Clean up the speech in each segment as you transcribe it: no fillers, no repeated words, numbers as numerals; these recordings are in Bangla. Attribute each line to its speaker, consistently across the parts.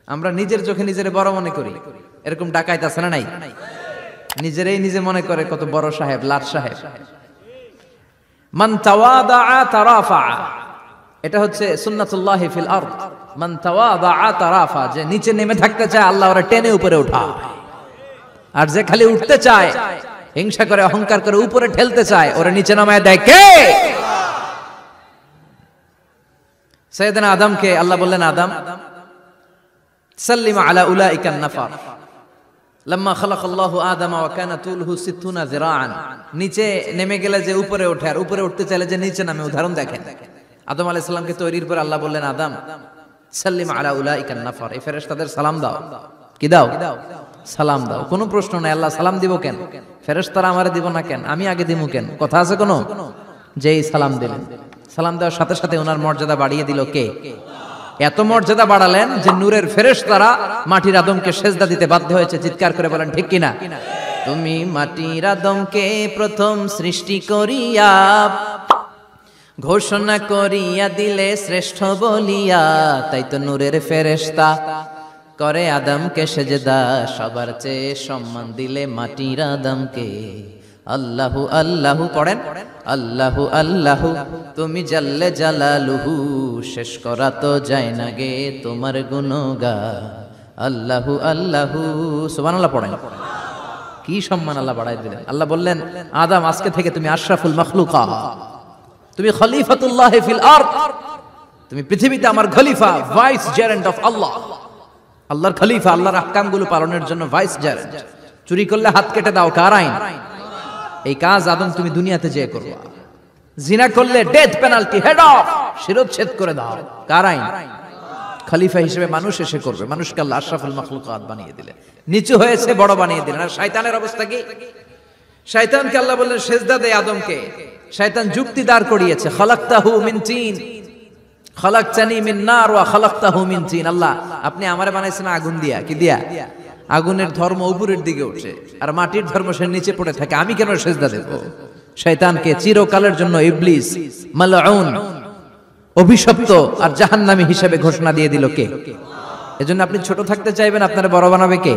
Speaker 1: আমরা নিজের চোখে নিজের বড় মনে করি, এরকম ডাকাইত আছে না নাই? নিজেরাই নিজে মনে করে কত বড় সাহেব, লাট সাহেব। মান তাওয়াদাআ তারাফা, এটা হচ্ছে সুন্নাতুল্লাহি ফিল আরদ। মান তাওয়াদাআ তারাফা, যে নিচে নেমে থাকতে চায় আল্লাহ ওরা টেনে উপরে উঠায়, আর যে খালি উঠতে চায়, হিংসা করে, অহংকার করে উপরে ঠেলতে চায়, ওরা নিচে নামায় দেয় কে? সাইয়েদনা আদমকে আল্লাহ বললেন, আদম সাল্লিম আলা উলাইকান নাফার লাম্মা খালাকাল্লাহু আদম ওয়া কানা তুলহু 60 যিরাআন। নিচে নেমে গেলে যে উপরে ওঠে, আর উপরে উঠতে চাইলে যে নিচে নামে, উদাহরণ দেখেন। আদম আলাইহিস সালামকে তৈরির পর আল্লাহ বললেন, আদম সাল্লিম আলা উলাইকান নাফার, এই ফেরেশতাদের সালাম দাও। কি দাও? সালাম দাও। কোনো প্রশ্ন নাই, আল্লাহ সালাম দিব কেন? ফেরেশতারা আমারে দিব না কেন? আমি আগে দিব কেন? কথা আছে কোনো? যেই সালাম দিলেন, সালাম দেওয়ার সাথে সাথে ওনার মর্যাদা বাড়িয়ে দিল কে? এত মর্যাদা বাড়ালেন যে নূরের ফেরেশতারা মাটির আদমকে সেজদা দিতে বাধ্য হয়েছে। চিৎকার করে বলেন ঠিক কিনা? তুমি মাটির আদমকে প্রথম সৃষ্টি করিয়া ঘোষণা করিয়া দিলে শ্রেষ্ঠ বলিয়া, তাই তো নূরের ফেরেশতা করে আদমকে সেজদা। সবার চেয়ে সম্মান দিলে মাটির আদমকে। আল্লাহু আল্লাহু পড়েন, আল্লাহু আল্লাহু তুমি জাল্লে জালালুহু, শেষ করা তো যায় না গে তোমার গুণগান। আল্লাহু আল্লাহু, সুবহানাল্লাহ পড়েন। কি সম্মান আল্লাহ বাড়াই দিলেন। আল্লাহ বললেন, আদম আজকে থেকে তুমি আশরাফুল মাখলুকাত, তুমি খলিফাতুল্লাহ ফিল আরদ, তুমি পৃথিবীতে আমার খলিফা, ভাইস জেরেন্ট অফ আল্লাহ। আল্লাহর খলিফা, আল্লাহর আহকামগুলো পালনের জন্য ভাইস জেরেন্ট। চুরি করলে হাত কেটে দাও, কার আইন? এই কাজ আদম তুমি দুনিয়াতে যেয়ে করবা। জিনা করলে ডেথ পেনাল্টি, হেড অফ, শিরচ্ছেদ করে দাও, কার আইন? খলিফা হিসেবে মানুষ এসে করবে। মানুষকে আল্লাহ আশরাফুল মাখলুকাত বানিয়ে দিলেন, নিচু হয়েছে বড় বানিয়ে দিলেন। আর শয়তানের অবস্থা কি? শয়তানকে আল্লাহ বললেন সেজদা দে আদমকে। শয়তান যুক্তি দাঁড় করিয়েছে, খালাকতাহু মিন তিন খালাকতানি মিন নার ওয়া খালাকতাহু মিন তিন। আল্লাহ আপনি আমারে বানাইছেন আগুন দিয়া। কি দিয়া? আগুনের ধর্ম উপরের দিকে ওঠে, আর মাটির ধর্ম সে নিচে পড়ে থাকে, আমি কেন সেজদা দেব? শয়তানকে চিরকালের জন্য ইবলিস মালউন, অভিশপ্ত আর জাহান্নামী হিসেবে ঘোষণা দিয়ে দিল কে? এজন্য আপনি ছোট থাকতে চাইবেন, আপনারে বড় বানাবে কে?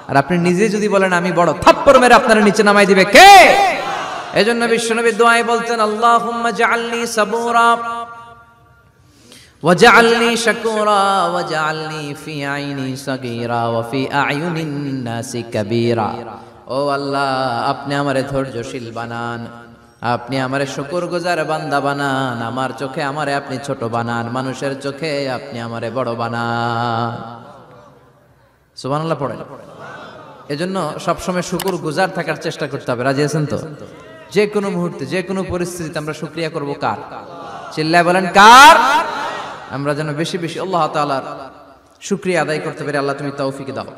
Speaker 1: আর আপনি নিজে যদি বলেন আমি বড়, থাপ্পড় মেরে আপনারে নিচে নামাই দিবে কে? এজন্য বিশ্বনবী দোয়ায় বলতেন, আল্লাহুম্মা জাআলনি সাবুরা ওয়াজআলনি শাকুরা ওয়াজআলনি ফি আইনি সাগীরা ওয়া ফি আ'য়ুনিন নাসি কাবীরা। ও আল্লাহ, আপনি আমারে ধৈর্যশীল বানান, আপনি আমারে শুকরগুজার বান্দা বানান, আমার চোখে আমারে আপনি ছোট বানান, মানুষের চোখে আপনি আমারে বড় বানান। সুবহানাল্লাহ পড়েন। এজন্য সবসময় শুকরগুজার থাকার চেষ্টা করতে হবে। রাজি আছেন তো? যে কোনো মুহূর্তে, যে কোনো পরিস্থিতিতে আমরা শুকরিয়া করব কার? চিল্লায় বলেন কার? আমরা যেন বেশি বেশি আল্লাহ তাআলার শুকরিয়া আদায় করতে পারি। আল্লাহ তুমি তৌফিক দাও।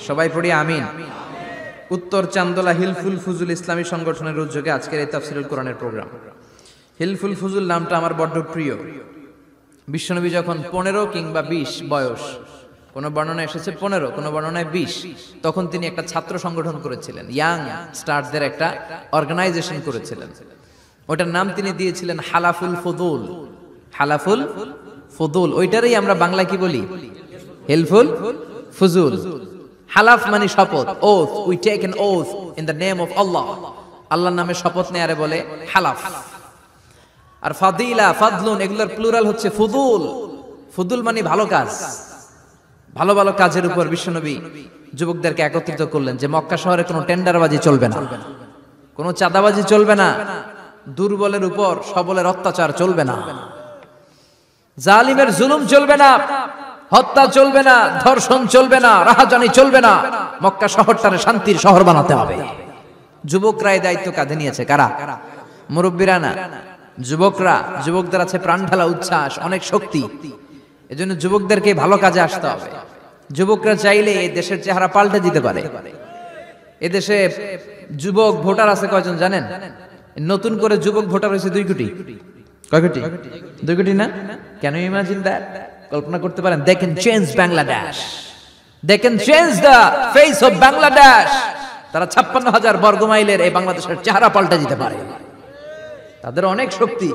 Speaker 1: সবাই পড়ি আমিন। উত্তর চান্দোলা হিলফুল ফুজুল ইসলামী সংগঠনের উদ্যোগে আজকের এই তাফসীরুল কোরআনের প্রোগ্রাম। হিলফুল ফুজুল নামটা আমার বড্ড প্রিয়। বিশ্বনবী যখন 15 কিংবা 20 বয়স, কোন বর্ণনায় এসেছে 15, কোন বর্ণনায় 20, তখন তিনি একটা ছাত্র সংগঠন করেছিলেন, ইয়াং স্টারদের একটা অর্গানাইজেশন করেছিলেন। ওটার নাম তিনি দিয়েছিলেন হালাফুল ফুদুল। হালাফুল ফুদুল, ওইটারই আমরা বাংলায় কি বলি? হিলফুল ফুজুল। হালাফ মানে শপথ, oath, we take an oath in the name of Allah. আল্লাহর নামে শপথ নেয়ারে বলে হালাফ। আর ফাদিলা, ফাদলুন, এগুলোর প্লুরাল হচ্ছে ফুদুল। ফুদুল মানে ভালো কাজ। ভালো ভালো কাজের উপর বিশ্বনবী যুবকদেরকে একত্রিত করলেন যে মক্কা শহরে কোনো টেন্ডারবাজি চলবে না, কোনো চাঁদাবাজি চলবে না, দুর্বলের উপর সবলের অত্যাচার চলবে না, জালিমের জুলুম চলবে না, হত্যা চলবে না, ধর্ষণ চলবে না, রাহাজানি চলবে না। মক্কা শহরটারে শান্তির শহর বানাতে হবে। যুবকরা এই দায়িত্ব কাঁধে নিয়েছে। কারা? মুরব্বীরা না, যুবকরা। যুবকদের আছে প্রাণ ঢালা উচ্ছ্বাস, অনেক শক্তি। এজন্য যুবকদেরকে ভালো কাজে আসতে হবে। যুবকরা চাইলে এই দেশের চেহারা পাল্টে দিতে পারে। এদেশে যুবক ভোটার আছে কয়জন জানেন? নতুন করে যুবক ভোটার হয়েছে 2 কোটি। কয় কোটি? 2 কোটি না? Can you imagine that? কল্পনা করতে পারেন? They can change Bangladesh, they can change the face of Bangladesh. তারা 56,000 বর্গ মাইলের এই বাংলাদেশের চেহারা পাল্টে দিতে পারে। তাদের অনেক শক্তি।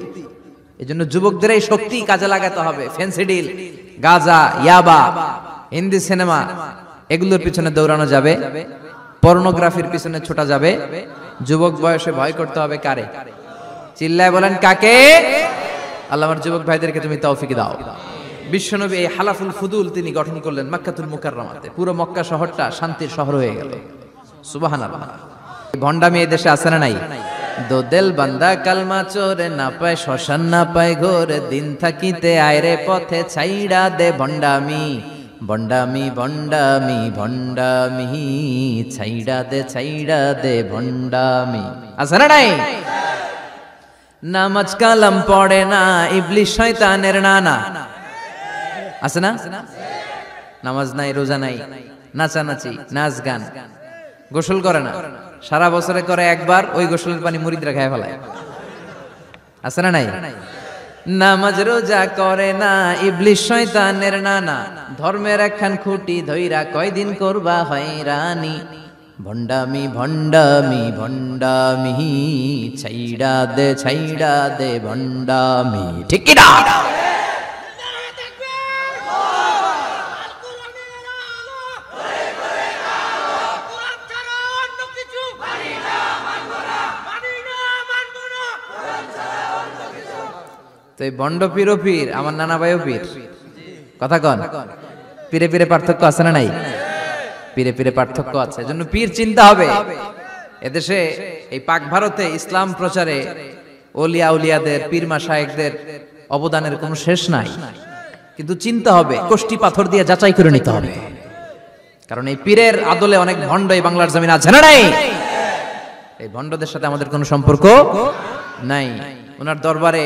Speaker 1: এজন্য যুবকদের এই শক্তি কাজে লাগাতে হবে। ফেন্সিডিল, গাঁজা, ইয়াবা, হিন্দি সিনেমা এগুলোর পিছনে দৌড়ানো যাবে, পর্নোগ্রাফির পিছনে ছোটা যাবে, যুবক বয়সে ভয় করতে হবে কারে? চিল্লায় বলেন কাকে? আল্লাহ আমার যুবক ভাইদেরকে তুমি তৌফিক দাও। বিশ্বনবী এই হালাফুল ফুদুল তিনি গঠন করলেন মক্কাতুল মুকাররমাতে, পুরো মক্কা শহরটা শান্তির শহর হয়ে গেল। সুবহানাল্লাহ। ভন্ডামি এই দেশে আছে না নাই? দো দিল বান্দা কালমা চোরে, না পায় শ্মশান না পায় ঘোর, দিন থাকিতে আয়রে পথে ছাইড়া দে ভন্ডামি, ভন্ডামি ভন্ডামি ভন্ডামি, ছাইড়া দে ভন্ডামি। আছে না নাই? নামাজ কালাম পড়ে না, ইবলিশ শয়তানের নানা। আছে না? নামাজ নাই, রোজা নাই, নাচানাচি, নাচ গান, গোসল করে না, সারা বছরে করে একবার, ওই গোসলের পানি মুরিদরা খায় ফেলায়। আছে না নাই? নামাজ রোজা করে না, ইবলিশ শয়তানের নানা, ধর্মের একখান খুঁটি ধইরা কয়দিন করবা হয়রানি, ভন্ডামি ভন্ডামি ভন্ডামি, ছাইড়া দে ভন্ডামি। ঠিক কি না? তো এই বন্ড পীরও পীর, আমার নানা ভাইও পীর। কথা কন, পীরে পীরে পার্থক্য আছে না নাই? পীরে পীরে পার্থক্য আছে, এজন্য পীর চিন্তা হবে। এদেশে এই পাক ভারতে ইসলাম প্রচারে ওলিয়া উলিয়াদের, পীর মাশায়েখদের অবদানের কোনো শেষ নাই, কিন্তু চিন্তা হবে, কষ্টি পাথর দিয়ে যাচাই করে নিতে হবে। কারণ এই পীরের আদলে অনেক ভণ্ড এই বাংলার জমিন আছে না নাই? এই ভণ্ডদের সাথে আমাদের কোনো সম্পর্ক নাই। ওনার দরবারে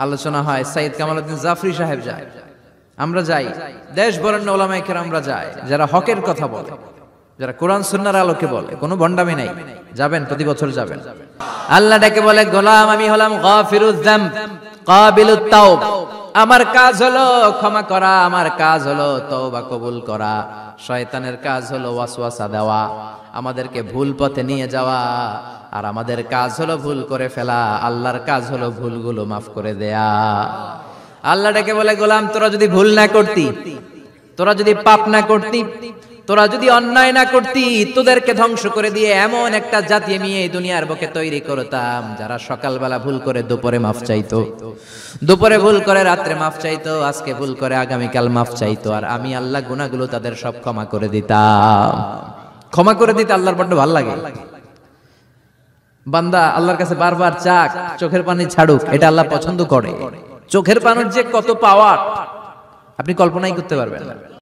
Speaker 1: আলোচনা হয়, সাইয়্যিদ কামালউদ্দিন জাফরি সাহেব যায়, আমরা যাই, দেশ বরেণ্য ওলামায়ে কেরামরা যায়, যারা হকের কথা বলে, যারা কোরআন সুন্নাহর আলোকে বলে, কোনো ভণ্ডামি নাই। যাবেন, প্রতি বছর যাবেন। আল্লাহ ডেকে বলে, গোলাম আমি হলাম গাফিরুয যামব কাবিলুত তাওব, আমার কাজ হলো ক্ষমা করা, আমার কাজ হলো তওবা কবুল করা, শয়তানের কাজ হলো ওয়াসওয়াসা দেওয়া, আমাদেরকে ভুল পথে নিয়ে যাওয়া, আর আমাদের কাজ হলো ভুল করে ফেলা, আল্লাহর কাজ হলো ভুলগুলো মাফ করে দেয়া। আল্লাহ ডেকে বলে, গোলাম তোরা যদি ভুল না করতি, তোরা যদি পাপ না করতি, তোরা যদি অন্যায় না করতি, তোদেরকে ধ্বংস করে দিয়ে এমন একটা জাতি আমি এই দুনিয়ার বুকে তৈরি করতাম, যারা সকালবেলা ভুল করে দুপুরে মাফ চাইতো, দুপুরে ভুল করে রাত্রে মাফ চাইতো, আজকে ভুল করে আগামীকাল মাফ চাইতো, আর আমি আল্লাহ গুনাহগুলো তাদের সব ক্ষমা করে দিতাম। ক্ষমা করে দিতে আল্লাহর বড্ড ভালো লাগে। বান্দা আল্লাহর কাছে বারবার চাক, চোখের পানি ছাড়ুক, এটা আল্লাহ পছন্দ করে। চোখের পানির যে কত পাওয়ার আপনি কল্পনাই করতে পারবেন না।